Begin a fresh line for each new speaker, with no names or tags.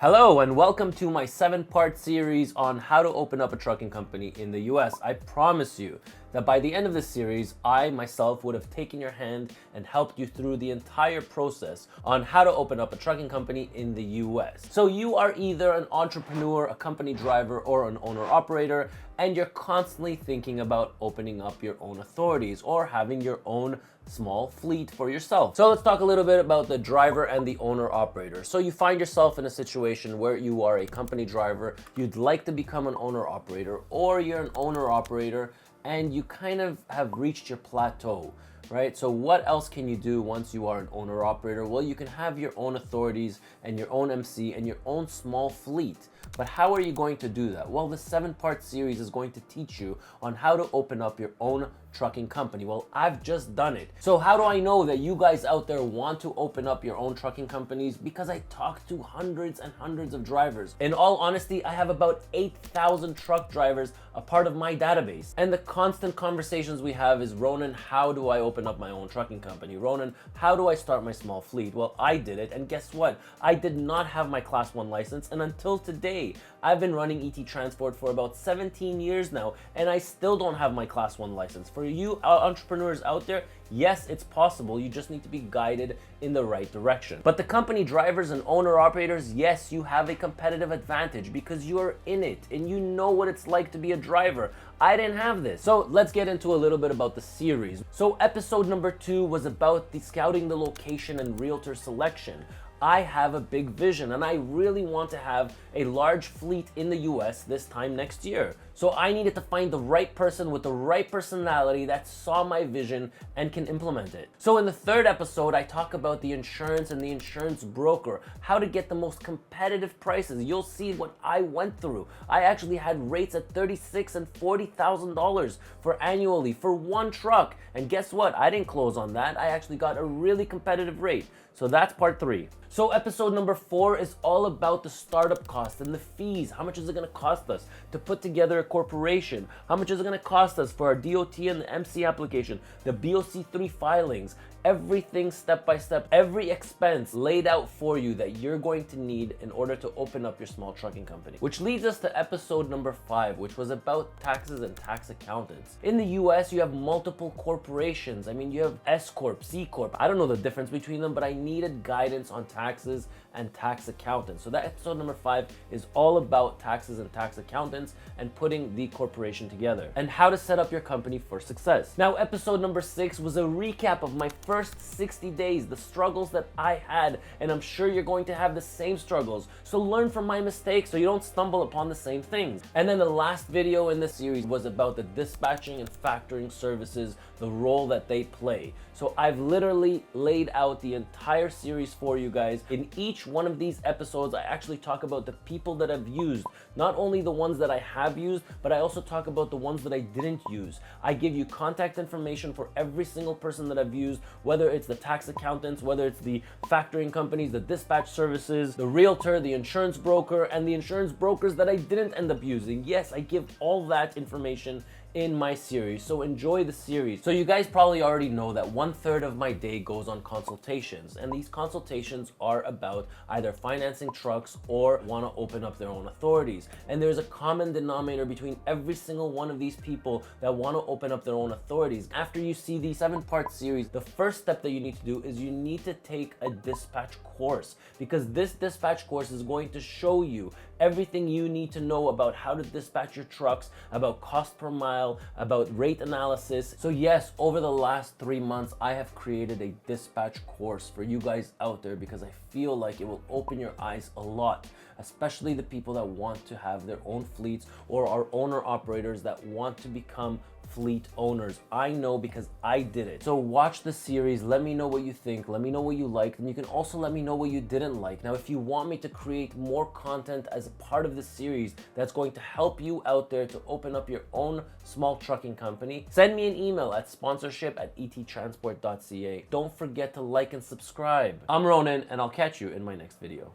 Hello and welcome to my 7-part series on how to open up a trucking company in the US. I promise you that by the end of this series, I myself would have taken your hand and helped you through the entire process on how to open up a trucking company in the US. So you are either an entrepreneur, a company driver, or an owner-operator, and you're constantly thinking about opening up your own authorities or having your own small fleet for yourself. So let's talk a little bit about the driver and the owner operator. So you find yourself in a situation where you are a company driver, you'd like to become an owner operator, or you're an owner operator and you kind of have reached your plateau, right? So what else can you do once you are an owner operator? Well, you can have your own authorities and your own MC and your own small fleet. But how are you going to do that? Well, the 7-part series is going to teach you on how to open up your own trucking company. Well, I've just done it. So how do I know that you guys out there want to open up your own trucking companies? Because I talk to hundreds and hundreds of drivers. In all honesty, I have about 8,000 truck drivers a part of my database. And the constant conversations we have is, Ronen, how do I open up my own trucking company? Ronen, how do I start my small fleet? Well, I did it, and guess what? I did not have my Class 1 license, and until today, I've been running ET Transport for about 17 years now, and I still don't have my Class 1 license. For you entrepreneurs out there, yes, it's possible. You just need to be guided in the right direction. But the company drivers and owner operators, yes, you have a competitive advantage because you are in it and you know what it's like to be a driver. I didn't have this. So let's get into a little bit about the series. So episode number 2 was about the scouting the location and realtor selection. I have a big vision and I really want to have a large fleet in the US this time next year. So I needed to find the right person with the right personality that saw my vision and can implement it. So in the 3rd episode, I talk about the insurance and the insurance broker, how to get the most competitive prices. You'll see what I went through. I actually had rates at $36,000 and $40,000 for annually for one truck. And guess what? I didn't close on that. I actually got a really competitive rate. So that's part 3. So episode number 4 is all about the startup costs and the fees. How much is it going to cost us to put together a corporation? How much is it going to cost us for our DOT and the MC application, the BOC3 filings, everything step by step, every expense laid out for you that you're going to need in order to open up your small trucking company. Which leads us to episode number 5, which was about taxes and tax accountants. In the US, you have multiple corporations. I mean, you have S Corp, C Corp. I don't know the difference between them, but I needed guidance on taxes and tax accountants. So that episode number 5 is all about taxes and tax accountants and putting the corporation together and how to set up your company for success. Now, episode number 6 was a recap of my first 60 days, the struggles that I had, and I'm sure you're going to have the same struggles. So learn from my mistakes so you don't stumble upon the same things. And then the last video in this series was about the dispatching and factoring services, the role that they play. So I've literally laid out the entire series for you guys. In each one of these episodes, I actually talk about the people that I've used, not only the ones that I have used, but I also talk about the ones that I didn't use. I give you contact information for every single person that I've used, whether it's the tax accountants, whether it's the factoring companies, the dispatch services, the realtor, the insurance broker, and the insurance brokers that I didn't end up using. Yes, I give all that information in my series, so enjoy the series. So you guys probably already know that 1/3 of my day goes on consultations, and these consultations are about either financing trucks or want to open up their own authorities. And there's a common denominator between every single one of these people that want to open up their own authorities. After you see the 7-part series, the first step that you need to do is you need to take a dispatch course, because this dispatch course is going to show you everything you need to know about how to dispatch your trucks, about cost per mile, about rate analysis. So yes, over the last 3 months, I have created a dispatch course for you guys out there because I feel like it will open your eyes a lot, especially the people that want to have their own fleets or are owner operators that want to become fleet owners. I know because I did it. So watch the series, let me know what you think, let me know what you liked, and you can also let me know what you didn't like. Now, if you want me to create more content as a part of this series that's going to help you out there to open up your own small trucking company, send me an email at sponsorship@ettransport.ca. Don't forget to like and subscribe. I'm Ronen, and I'll catch you in my next video.